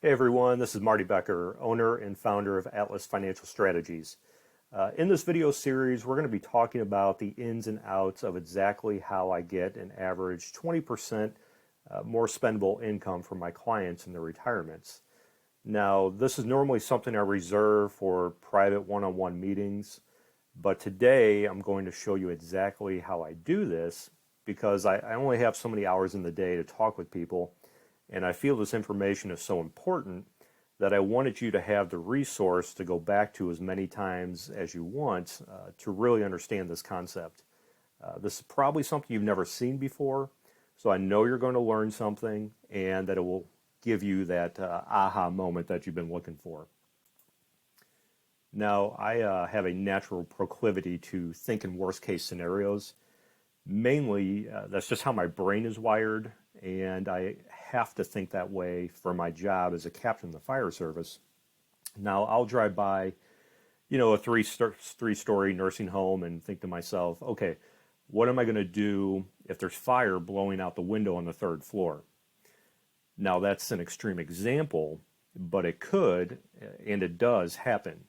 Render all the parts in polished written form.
Hey everyone, this is Marty Becker, owner and founder of Atlas Financial Strategies. In this video series, we're going to be talking about the ins and outs of exactly how I get an average 20% more spendable income for my clients in their retirements. Now, this is normally something I reserve for private one-on-one meetings, but today I'm going to show you exactly how I do this because I only have so many hours in the day to talk with people. And I feel this information is so important that I wanted you to have the resource to go back to as many times as you want to really understand this concept. This is probably something you've never seen before, so I know you're going to learn something and that it will give you that aha moment that you've been looking for. Now, I have a natural proclivity to think in worst case scenarios. Mainly, that's just how my brain is wired, and I have to think that way for my job as a captain of the fire service. Now, I'll drive by, a three-story nursing home and think to myself, okay, what am I going to do if there's fire blowing out the window on the third floor? Now, that's an extreme example, but it could, and it does happen.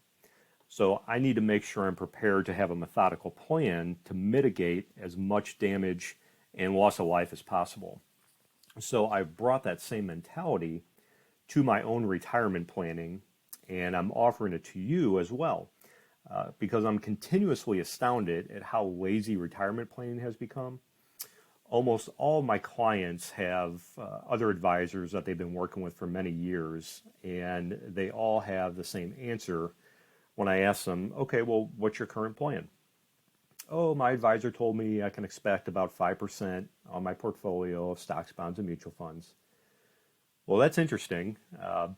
So I need to make sure I'm prepared to have a methodical plan to mitigate as much damage and loss of life as possible. So I've brought that same mentality to my own retirement planning, and I'm offering it to you as well, because I'm continuously astounded at how lazy retirement planning has become. Almost all my clients have other advisors that they've been working with for many years, and they all have the same answer when I ask them, okay, well, what's your current plan? Oh, my advisor told me I can expect about 5% on my portfolio of stocks, bonds, and mutual funds. Well, that's interesting. Are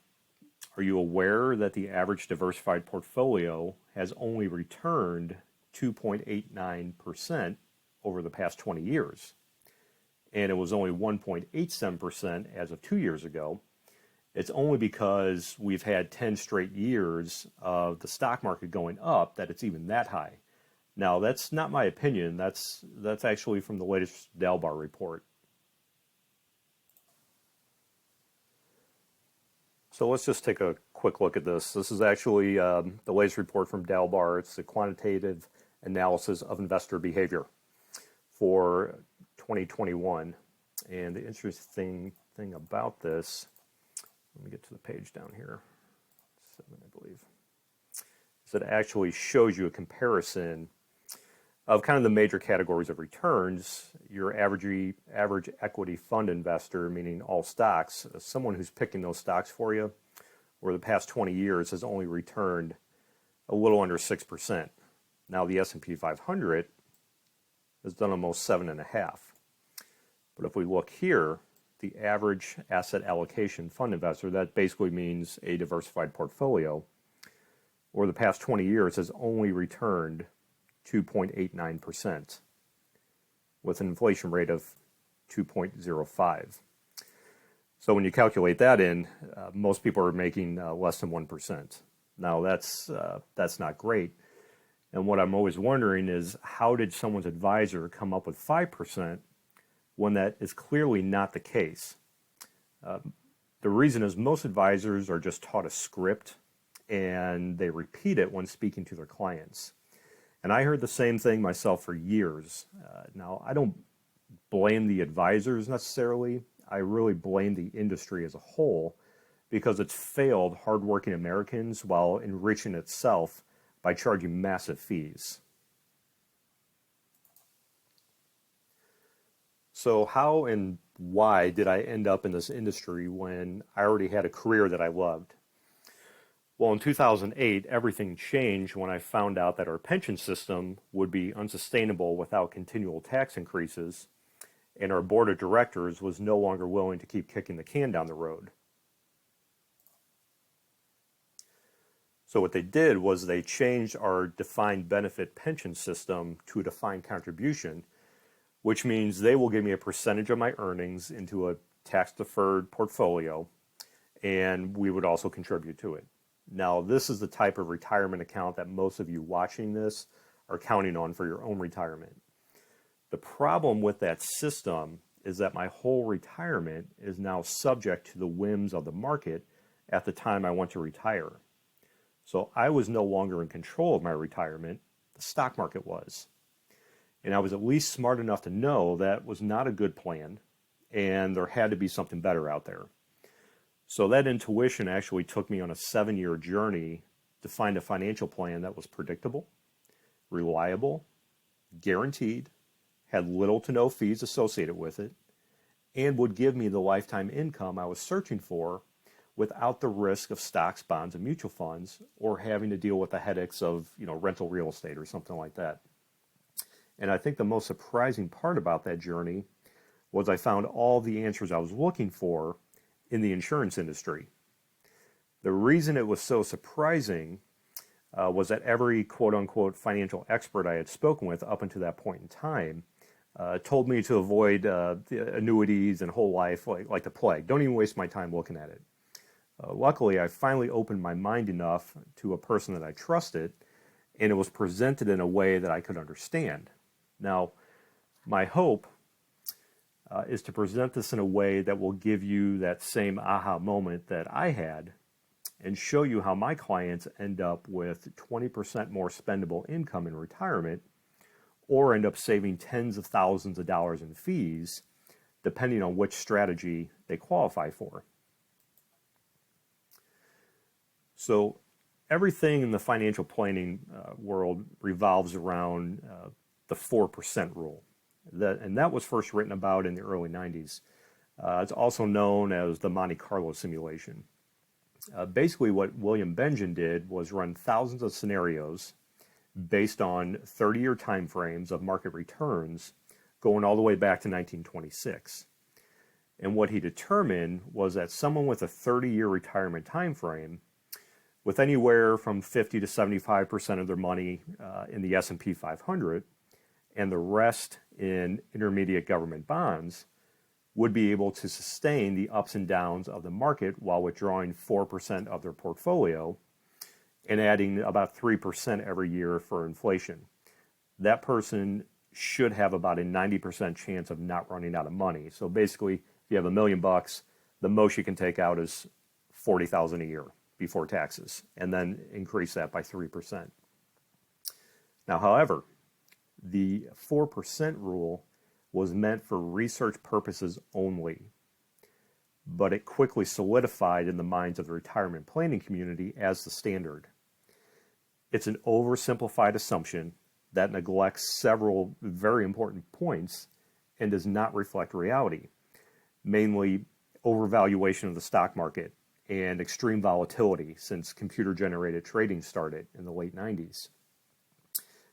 you aware that the average diversified portfolio has only returned 2.89% over the past 20 years? And it was only 1.87% as of 2 years ago. It's only because we've had 10 straight years of the stock market going up that it's even that high. Now, that's not my opinion. That's actually from the latest Dalbar report. So let's just take a quick look at this. This is actually the latest report from Dalbar. It's the quantitative analysis of investor behavior for 2021. And the interesting thing about this, let me get to the page down here, 7, I believe, is it actually shows you a comparison of kind of the major categories of returns. Your average equity fund investor, meaning all stocks, someone who's picking those stocks for you, over the past 20 years has only returned a little under 6%. Now the S&P 500 has done almost 7.5%. But if we look here, the average asset allocation fund investor, that basically means a diversified portfolio, over the past 20 years has only returned 2.89% with an inflation rate of 2.05. So when you calculate that in, most people are making less than 1%. Now that's not great. And what I'm always wondering is, how did someone's advisor come up with 5% when that is clearly not the case? The reason is most advisors are just taught a script and they repeat it when speaking to their clients. And I heard the same thing myself for years. Now, I don't blame the advisors necessarily. I really blame the industry as a whole because it's failed hardworking Americans while enriching itself by charging massive fees. So how and why did I end up in this industry when I already had a career that I loved? Well, in 2008, everything changed when I found out that our pension system would be unsustainable without continual tax increases, and our board of directors was no longer willing to keep kicking the can down the road. So what they did was they changed our defined benefit pension system to a defined contribution, which means they will give me a percentage of my earnings into a tax-deferred portfolio, and we would also contribute to it. Now, this is the type of retirement account that most of you watching this are counting on for your own retirement. The problem with that system is that my whole retirement is now subject to the whims of the market at the time I went to retire. So I was no longer in control of my retirement. The stock market was. And I was at least smart enough to know that was not a good plan and there had to be something better out there. So that intuition actually took me on a 7-year journey to find a financial plan that was predictable, reliable, guaranteed, had little to no fees associated with it, and would give me the lifetime income I was searching for without the risk of stocks, bonds, and mutual funds, or having to deal with the headaches of, rental real estate or something like that. And I think the most surprising part about that journey was I found all the answers I was looking for in the insurance industry. The reason it was so surprising was that every quote-unquote financial expert I had spoken with up until that point in time told me to avoid the annuities and whole life like the plague. Don't even waste my time looking at it. Luckily, I finally opened my mind enough to a person that I trusted, and it was presented in a way that I could understand. Now, my hope is to present this in a way that will give you that same aha moment that I had and show you how my clients end up with 20% more spendable income in retirement or end up saving tens of thousands of dollars in fees, depending on which strategy they qualify for. So everything in the financial planning world revolves around the 4% rule. And that was first written about in the early 90s. It's also known as the Monte Carlo simulation. Basically, what William Benjamin did was run thousands of scenarios based on 30-year time frames of market returns going all the way back to 1926. And what he determined was that someone with a 30-year retirement time frame, with anywhere from 50 to 75% of their money in the S&P 500 and the rest in intermediate government bonds, would be able to sustain the ups and downs of the market while withdrawing 4% of their portfolio and adding about 3% every year for inflation. That person should have about a 90% chance of not running out of money. So basically, if you have $1 million, the most you can take out is $40,000 a year before taxes, and then increase that by 3%. Now, however, the 4% rule was meant for research purposes only, but it quickly solidified in the minds of the retirement planning community as the standard. It's an oversimplified assumption that neglects several very important points and does not reflect reality, mainly overvaluation of the stock market and extreme volatility since computer-generated trading started in the late 90s.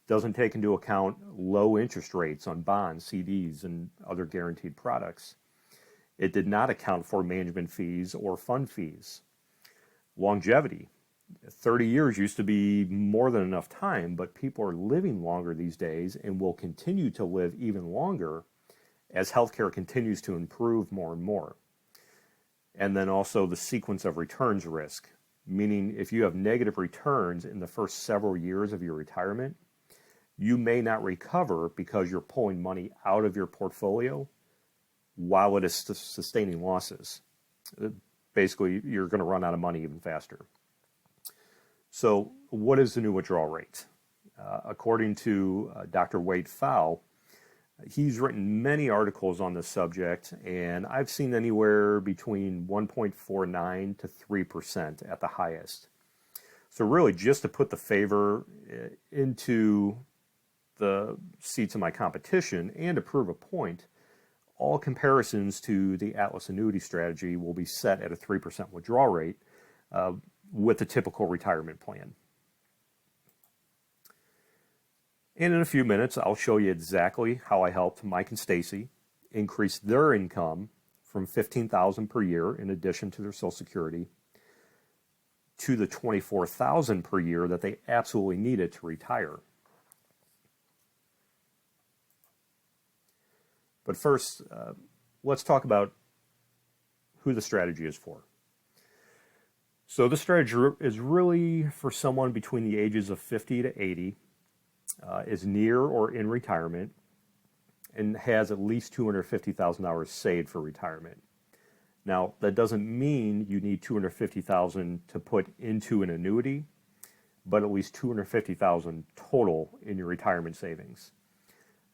Doesn't take into account low interest rates on bonds, CDs, and other guaranteed products. It did not account for management fees or fund fees. Longevity. 30 years used to be more than enough time, but people are living longer these days and will continue to live even longer as healthcare continues to improve more and more. And then also the sequence of returns risk, meaning if you have negative returns in the first several years of your retirement, you may not recover because you're pulling money out of your portfolio while it is sustaining losses. Basically, you're going to run out of money even faster. So what is the new withdrawal rate? According to Dr. Wade Pfau, he's written many articles on this subject, and I've seen anywhere between 1.49 to 3% at the highest. So really, just to put the favor into the seats of my competition and to prove a point, all comparisons to the Atlas annuity strategy will be set at a 3% withdrawal rate with the typical retirement plan. And in a few minutes, I'll show you exactly how I helped Mike and Stacy increase their income from $15,000 per year in addition to their Social Security to the $24,000 per year that they absolutely needed to retire. But first, let's talk about who the strategy is for. So this strategy is really for someone between the ages of 50 to 80, is near or in retirement, and has at least $250,000 saved for retirement. Now, that doesn't mean you need $250,000 to put into an annuity, but at least $250,000 total in your retirement savings.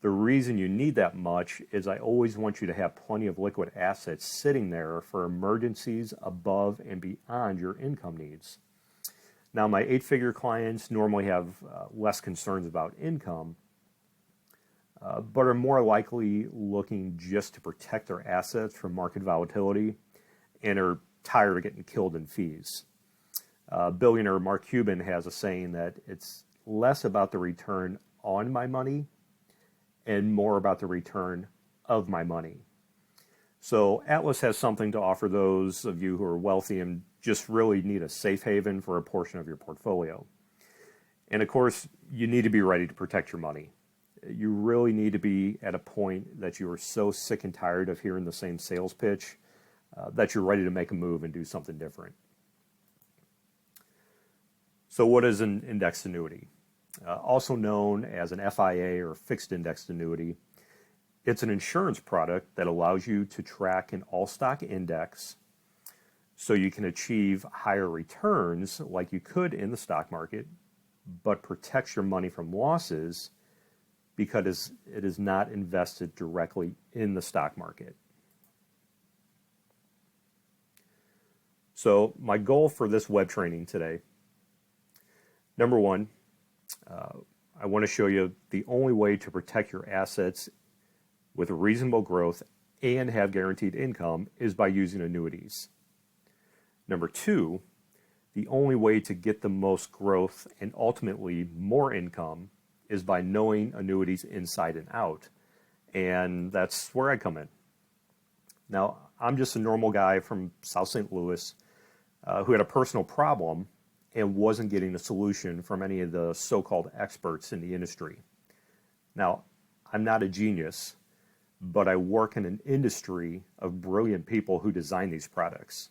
The reason you need that much is I always want you to have plenty of liquid assets sitting there for emergencies above and beyond your income needs. Now, my 8-figure clients normally have less concerns about income, but are more likely looking just to protect their assets from market volatility and are tired of getting killed in fees. Billionaire Mark Cuban has a saying that it's less about the return on my money and more about the return of my money. So Atlas has something to offer those of you who are wealthy and just really need a safe haven for a portion of your portfolio. And of course, you need to be ready to protect your money. You really need to be at a point that you are so sick and tired of hearing the same sales pitch that you're ready to make a move and do something different. So what is an indexed annuity? Also known as an FIA or fixed indexed annuity, it's an insurance product that allows you to track an all-stock index so you can achieve higher returns like you could in the stock market, but protects your money from losses because it is not invested directly in the stock market. So my goal for this web training today, number one, I want to show you the only way to protect your assets with reasonable growth and have guaranteed income is by using annuities. Number two, the only way to get the most growth and ultimately more income is by knowing annuities inside and out. And that's where I come in. Now, I'm just a normal guy from South St. Louis who had a personal problem and wasn't getting a solution from any of the so-called experts in the industry. Now, I'm not a genius, but I work in an industry of brilliant people who design these products.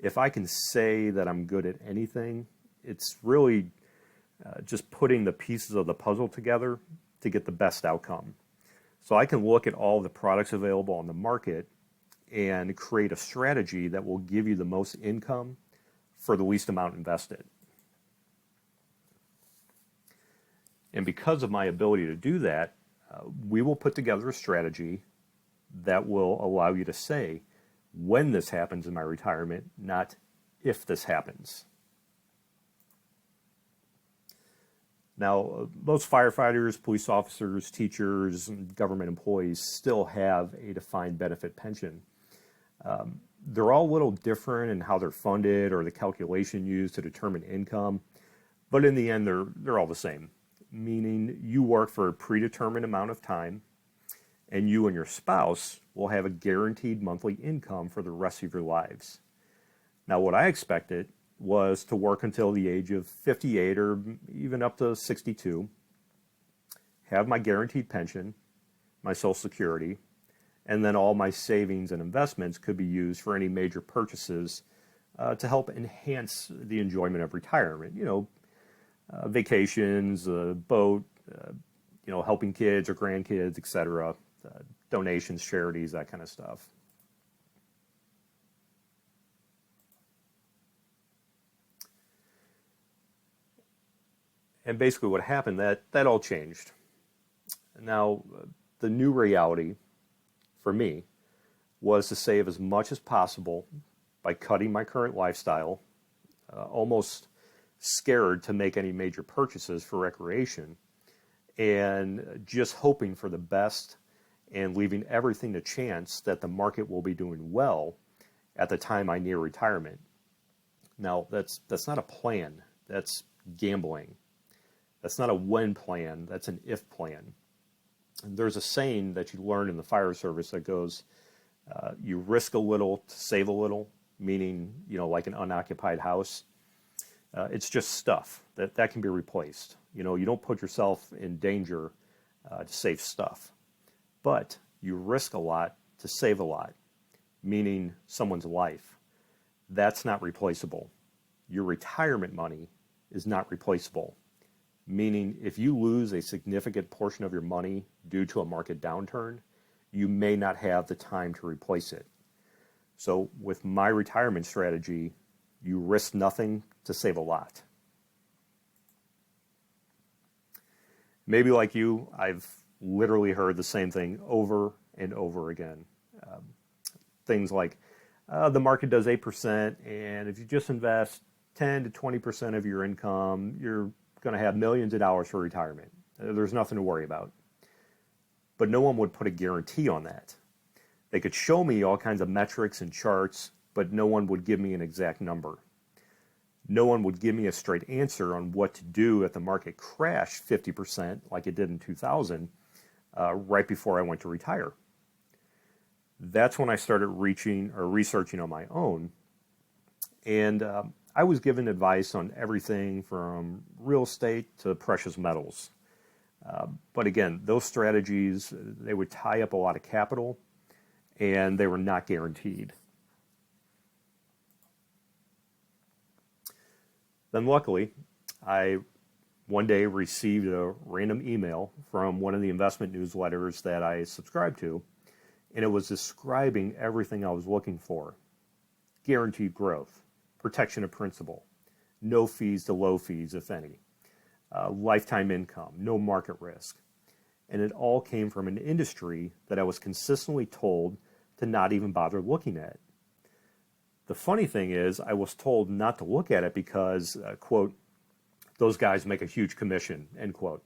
If I can say that I'm good at anything, it's really just putting the pieces of the puzzle together to get the best outcome. So I can look at all the products available on the market and create a strategy that will give you the most income for the least amount invested. And because of my ability to do that, we will put together a strategy that will allow you to say when this happens in my retirement, not if this happens. Now, most firefighters, police officers, teachers, and government employees still have a defined benefit pension. They're all a little different in how they're funded or the calculation used to determine income, but in the end, they're all the same, meaning you work for a predetermined amount of time, and you and your spouse will have a guaranteed monthly income for the rest of your lives. Now, what I expected was to work until the age of 58 or even up to 62, have my guaranteed pension, my Social Security, and then all my savings and investments could be used for any major purchases to help enhance the enjoyment of retirement. Vacations, a boat, helping kids or grandkids, etc., donations, charities, that kind of stuff. And basically what happened, that all changed. Now, the new reality for me was to save as much as possible by cutting my current lifestyle, almost scared to make any major purchases for recreation, and just hoping for the best and leaving everything to chance that the market will be doing well at the time I near retirement. Now, that's not a plan. That's gambling. That's not a when plan. That's an if plan. And there's a saying that you learn in the fire service that goes, you risk a little to save a little, meaning, like an unoccupied house. It's just stuff that can be replaced. You don't put yourself in danger to save stuff, but you risk a lot to save a lot, meaning someone's life. That's not replaceable. Your retirement money is not replaceable, meaning if you lose a significant portion of your money due to a market downturn, you may not have the time to replace it. So with my retirement strategy, you risk nothing to save a lot. Maybe like you, I've literally heard the same thing over and over again. Things like the market does 8%, and if you just invest 10 to 20% of your income, you're going to have millions of dollars for retirement. There's nothing to worry about. But no one would put a guarantee on that. They could show me all kinds of metrics and charts, but no one would give me an exact number. No one would give me a straight answer on what to do if the market crashed 50% like it did in 2000, right before I went to retire. That's when I started researching on my own. And I was given advice on everything from real estate to precious metals. But again, those strategies, they would tie up a lot of capital, and they were not guaranteed. Then luckily, I one day received a random email from one of the investment newsletters that I subscribed to, and it was describing everything I was looking for. Guaranteed growth, protection of principal, no fees to low fees, if any, lifetime income, no market risk. And it all came from an industry that I was consistently told to not even bother looking at. The funny thing is, I was told not to look at it because, quote, those guys make a huge commission, end quote.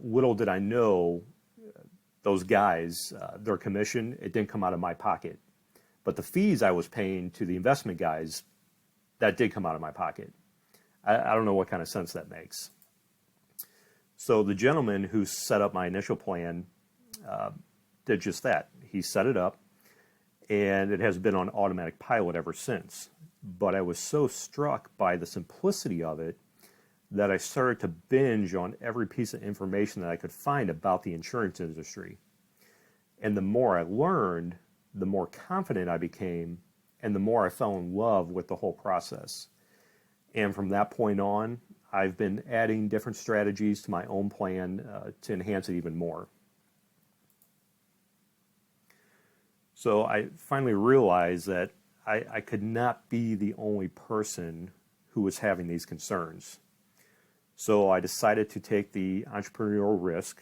Little did I know, those guys, their commission, it didn't come out of my pocket. But the fees I was paying to the investment guys, that did come out of my pocket. I don't know what kind of sense that makes. So the gentleman who set up my initial plan did just that. He set it up, and it has been on automatic pilot ever since. But I was so struck by the simplicity of it that I started to binge on every piece of information that I could find about the insurance industry. And the more I learned, the more confident I became, and the more I fell in love with the whole process. And from that point on, I've been adding different strategies to my own plan to enhance it even more. So I finally realized that I could not be the only person who was having these concerns. So I decided to take the entrepreneurial risk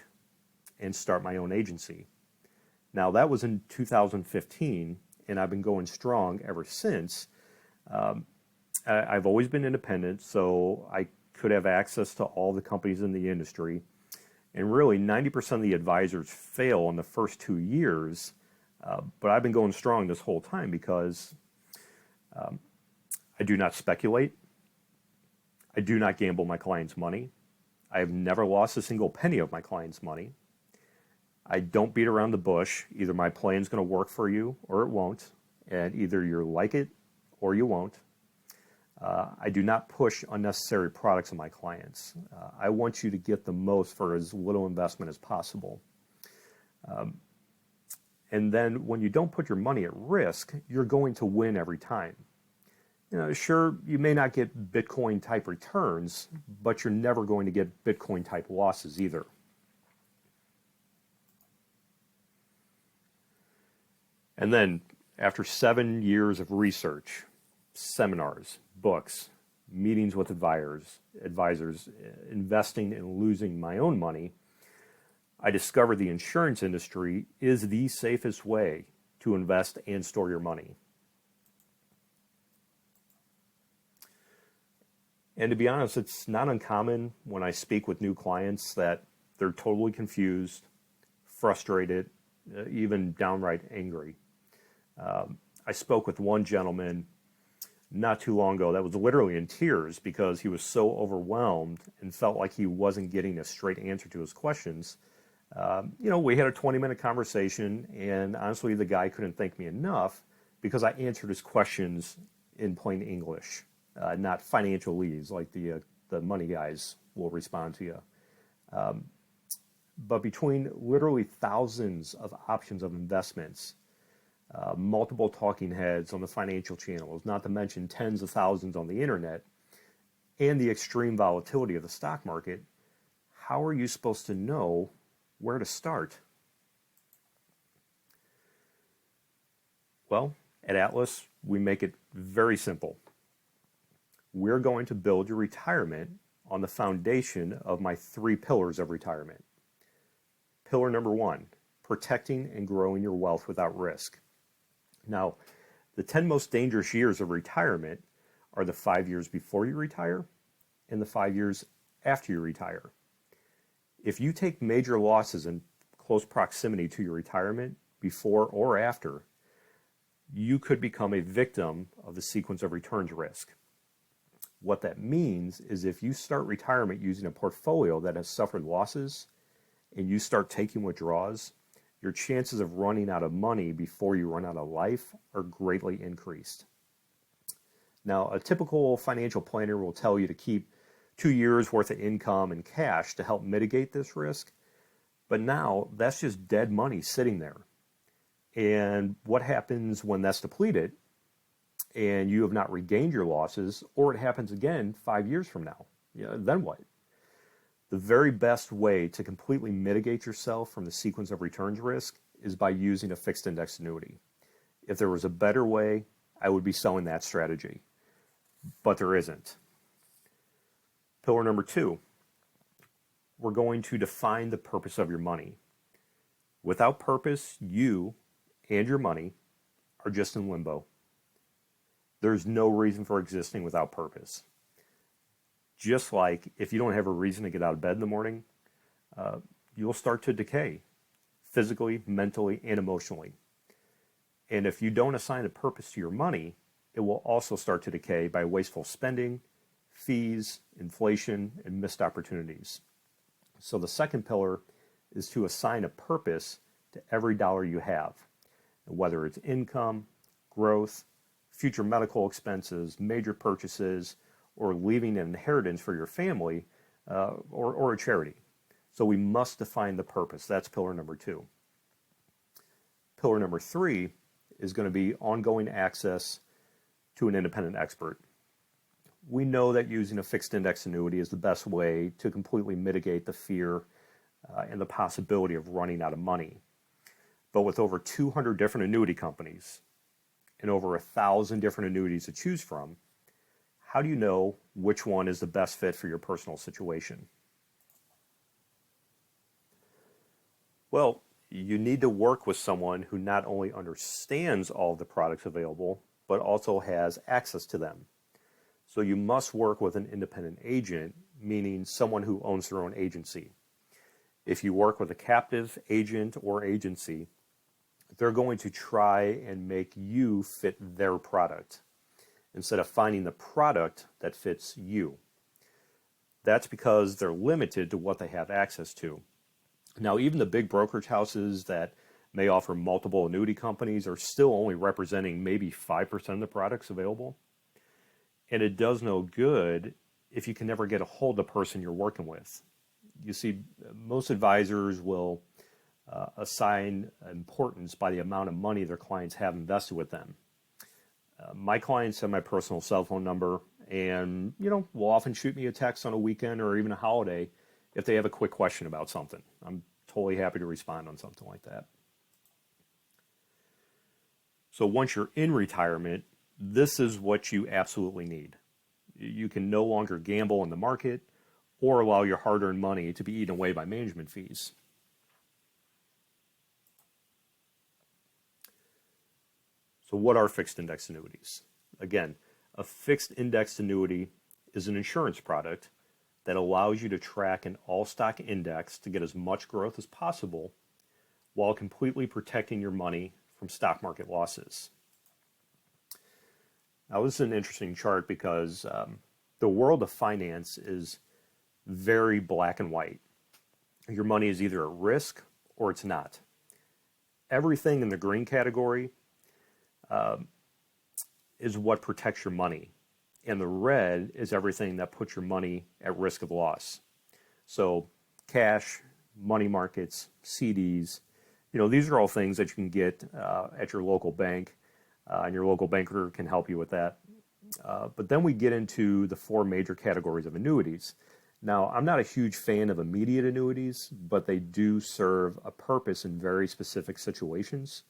and start my own agency. Now that was in 2015, and I've been going strong ever since. I've always been independent, so I could have access to all the companies in the industry. And really, 90% of the advisors fail in the first 2 years, but I've been going strong this whole time because I do not speculate. I do not gamble my clients' money. I have never lost a single penny of my clients' money. I don't beat around the bush. Either my plan's going to work for you or it won't, and either you like it or you won't. I do not push unnecessary products on my clients. I want you to get the most for as little investment as possible. And then when you don't put your money at risk, you're going to win every time. Sure, you may not get Bitcoin type returns, but you're never going to get Bitcoin type losses either. And then after 7 years of research, seminars, books, meetings with advisors, investing and losing my own money, I discovered the insurance industry is the safest way to invest and store your money. And to be honest, it's not uncommon when I speak with new clients that they're totally confused, frustrated, even downright angry. I spoke with one gentleman not too long ago that was literally in tears because he was so overwhelmed and felt like he wasn't getting a straight answer to his questions. We had a 20-minute conversation, and honestly, the guy couldn't thank me enough because I answered his questions in plain English, not financial leads like the money guys will respond to you. But between literally thousands of options of investments, multiple talking heads on the financial channels, not to mention tens of thousands on the internet, and the extreme volatility of the stock market, how are you supposed to know where to start? Well, At Atlas, we make it very simple. We're going to build your retirement on the foundation of my 3 pillars of retirement. Pillar number 1, protecting and growing your wealth without risk. Now, the 10 most dangerous years of retirement are the 5 years before you retire and the 5 years after you retire. If you take major losses in close proximity to your retirement, before or after, you could become a victim of the sequence of returns risk. What that means is if you start retirement using a portfolio that has suffered losses and you start taking withdrawals, your chances of running out of money before you run out of life are greatly increased. Now, a typical financial planner will tell you to keep 2 years worth of income in cash to help mitigate this risk, but now that's just dead money sitting there. And what happens when that's depleted and you have not regained your losses, or it happens again 5 years from now? Then what? The very best way to completely mitigate yourself from the sequence of returns risk is by using a fixed index annuity. If there was a better way, I would be selling that strategy, but there isn't. Pillar number 2, we're going to define the purpose of your money. Without purpose, you and your money are just in limbo. There's no reason for existing without purpose. Just like if you don't have a reason to get out of bed in the morning, you'll start to decay physically, mentally, and emotionally. And if you don't assign a purpose to your money, it will also start to decay by wasteful spending, fees, inflation, and missed opportunities. So the second pillar is to assign a purpose to every dollar you have, whether it's income, growth, future medical expenses, major purchases, or leaving an inheritance for your family, or a charity. So we must define the purpose. That's pillar number 2. Pillar number 3 is going to be ongoing access to an independent expert. We know that using a fixed index annuity is the best way to completely mitigate the fear and the possibility of running out of money. But with over 200 different annuity companies and over 1,000 different annuities to choose from, how do you know which one is the best fit for your personal situation? Well, you need to work with someone who not only understands all of the products available, but also has access to them. So you must work with an independent agent, meaning someone who owns their own agency. If you work with a captive agent or agency, they're going to try and make you fit their product instead of finding the product that fits you. That's because they're limited to what they have access to. Now, even the big brokerage houses that may offer multiple annuity companies are still only representing maybe 5% of the products available. And it does no good if you can never get a hold of the person you're working with. You see, most advisors will assign importance by the amount of money their clients have invested with them. My clients have my personal cell phone number and, will often shoot me a text on a weekend or even a holiday if they have a quick question about something. I'm totally happy to respond on something like that. So once you're in retirement, this is what you absolutely need. You can no longer gamble in the market or allow your hard-earned money to be eaten away by management fees. So what are fixed index annuities? Again, a fixed index annuity is an insurance product that allows you to track an all-stock index to get as much growth as possible while completely protecting your money from stock market losses. Now, this is an interesting chart because the world of finance is very black and white. Your money is either at risk or it's not. Everything in the green category is what protects your money. And the red is everything that puts your money at risk of loss. So cash, money markets, CDs, these are all things that you can get at your local bank, and your local banker can help you with that. But then we get into the 4 major categories of annuities. Now, I'm not a huge fan of immediate annuities, but they do serve a purpose in very specific situations.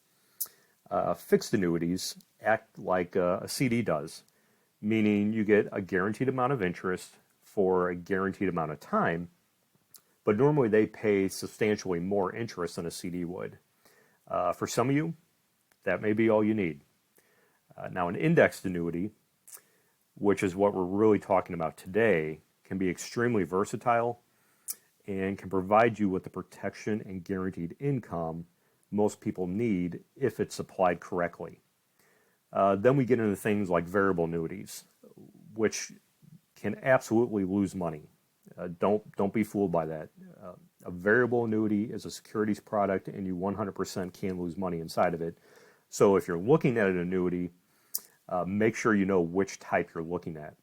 Fixed annuities act like a CD does, meaning you get a guaranteed amount of interest for a guaranteed amount of time, but normally they pay substantially more interest than a CD would. For some of you, that may be all you need. Now, an indexed annuity, which is what we're really talking about today, can be extremely versatile and can provide you with the protection and guaranteed income most people need if it's applied correctly. Then we get into things like variable annuities, which can absolutely lose money. Don't be fooled by that. A variable annuity is a securities product, and you 100% can lose money inside of it. So if you're looking at an annuity, make sure you know which type you're looking at.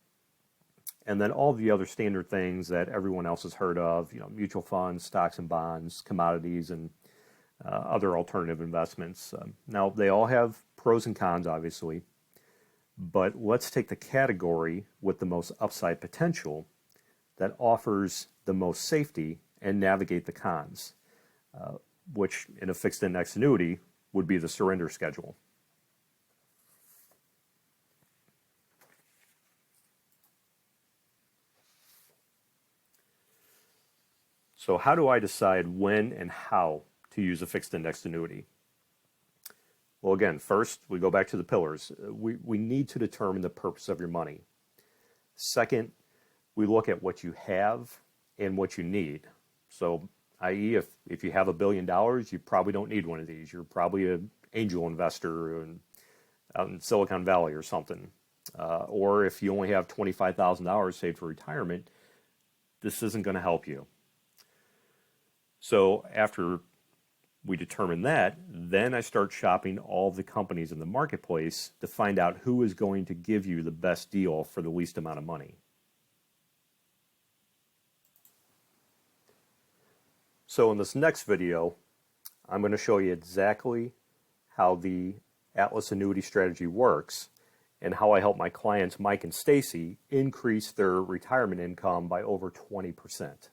And then all the other standard things that everyone else has heard of, mutual funds, stocks and bonds, commodities, and other alternative investments. Now, they all have pros and cons, obviously, but let's take the category with the most upside potential that offers the most safety and navigate the cons, which in a fixed index annuity would be the surrender schedule. So how do I decide when and how to use a fixed indexed annuity? Well, again, first, we go back to the pillars. We need to determine the purpose of your money. Second, we look at what you have and what you need. So, i.e., if you have $1 billion, you probably don't need one of these. You're probably an angel investor out in Silicon Valley or something. Or if you only have $25,000 saved for retirement, this isn't going to help you. So after we determine that, then I start shopping all the companies in the marketplace to find out who is going to give you the best deal for the least amount of money. So in this next video, I'm going to show you exactly how the Atlas annuity strategy works and how I help my clients, Mike and Stacy, increase their retirement income by over 20%.